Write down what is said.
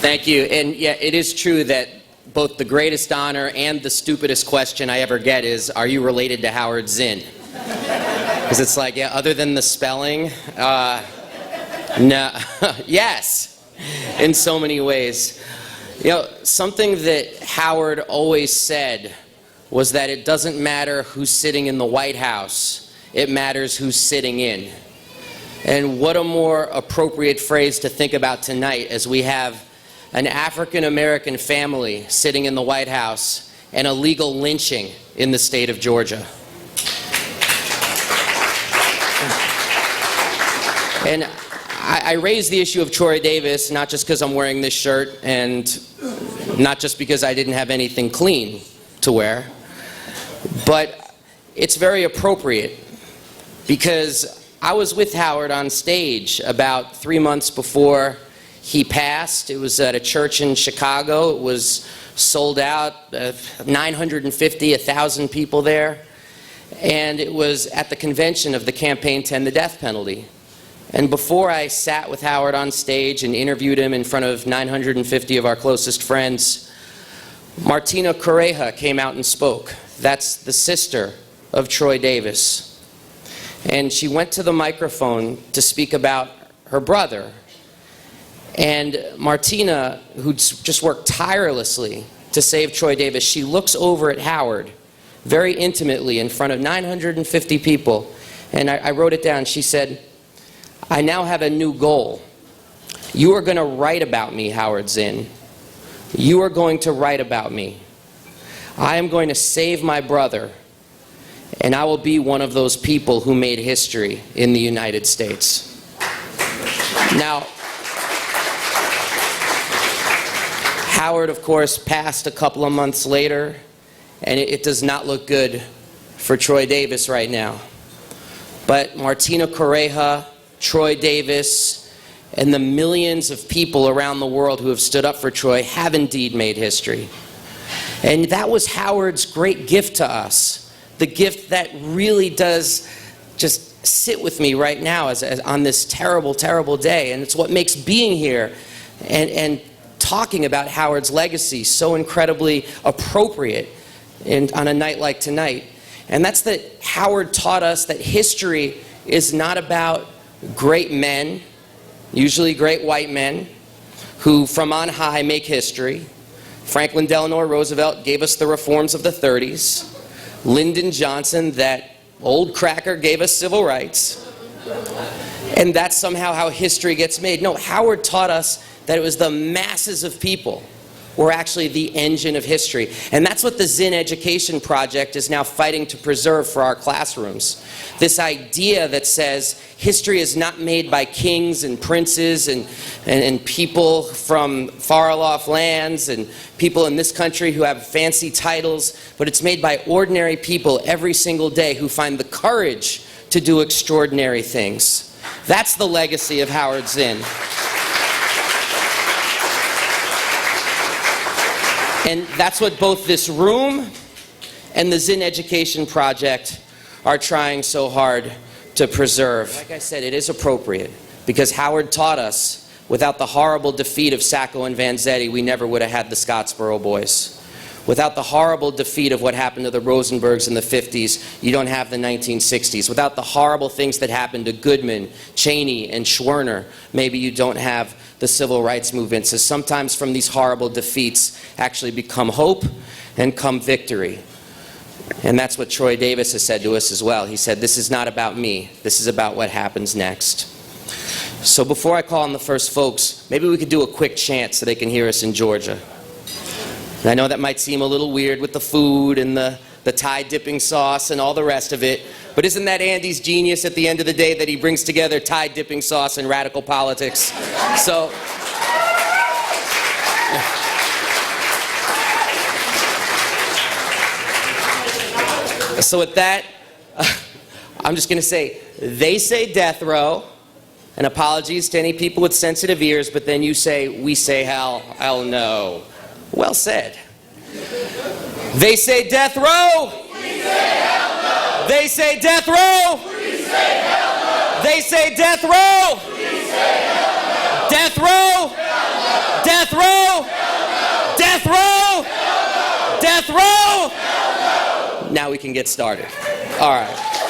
Thank you. And yeah, it is true that both the greatest honor and the stupidest question I ever get is, are you related to Howard Zinn? Because it's like, yeah, other than the spelling, no, yes, in so many ways. You know, something that Howard always said was that it doesn't matter who's sitting in the White House, it matters who's sitting in. And what a more appropriate phrase to think about tonight as we have an African-American family sitting in the White House and a legal lynching in the state of Georgia. And I raised the issue of Troy Davis not just because I'm wearing this shirt and not just because I didn't have anything clean to wear, but it's very appropriate because I was with Howard on stage about 3 months before he passed. It was at a church in Chicago. It was sold out, 950, 1,000 people there. And it was at the convention of the campaign to end the death penalty. And before I sat with Howard on stage and interviewed him in front of 950 of our closest friends, Martina Correia came out and spoke. That's the sister of Troy Davis. And she went to the microphone to speak about her brother. And Martina, who'd just worked tirelessly to save Troy Davis, she looks over at Howard very intimately in front of 950 people. And I wrote it down. She said, "I now have a new goal. You are going to write about me, Howard Zinn. You are going to write about me. I am going to save my brother, and I will be one of those people who made history in the United States." Now, Howard, of course, passed a couple of months later, and it does not look good for Troy Davis right now. But Martina Correia, Troy Davis, and the millions of people around the world who have stood up for Troy have indeed made history. And that was Howard's great gift to us, the gift that really does just sit with me right now as on this terrible, terrible day. And it's what makes being here and talking about Howard's legacy so incredibly appropriate on a night like tonight. And that's that Howard taught us that history is not about great men, usually great white men, who from on high make history. Franklin Delano Roosevelt gave us the reforms of the 30s. Lyndon Johnson, that old cracker, gave us civil rights. And that's somehow how history gets made. No, Howard taught us that it was the masses of people were actually the engine of history. And that's what the Zinn Education Project is now fighting to preserve for our classrooms. This idea that says history is not made by kings and princes and people from far-off lands and people in this country who have fancy titles, but it's made by ordinary people every single day who find the courage to do extraordinary things. That's the legacy of Howard Zinn. And that's what both this room and the Zinn Education Project are trying so hard to preserve. Like I said, it is appropriate because Howard taught us without the horrible defeat of Sacco and Vanzetti, we never would have had the Scottsboro Boys. Without the horrible defeat of what happened to the Rosenbergs in the 50s, you don't have the 1960s. Without the horrible things that happened to Goodman, Cheney, and Schwerner, maybe you don't have the civil rights movement. So sometimes from these horrible defeats actually become hope and come victory. And that's what Troy Davis has said to us as well. He said, this is not about me. This is about what happens next. So before I call on the first folks, maybe we could do a quick chant so they can hear us in Georgia. And I know that might seem a little weird with the food and the Thai dipping sauce and all the rest of it, but isn't that Andy's genius at the end of the day that he brings together Thai dipping sauce and radical politics? So with that, I'm just going to say, they say death row, and apologies to any people with sensitive ears, but then you say, we say hell no. Well said. They say death row. We say hell no. They say death row. We say hell no. They say death row. We say hell no. Death row. Hell no. Death row. Death row? Hell no. Now we can get started. All right.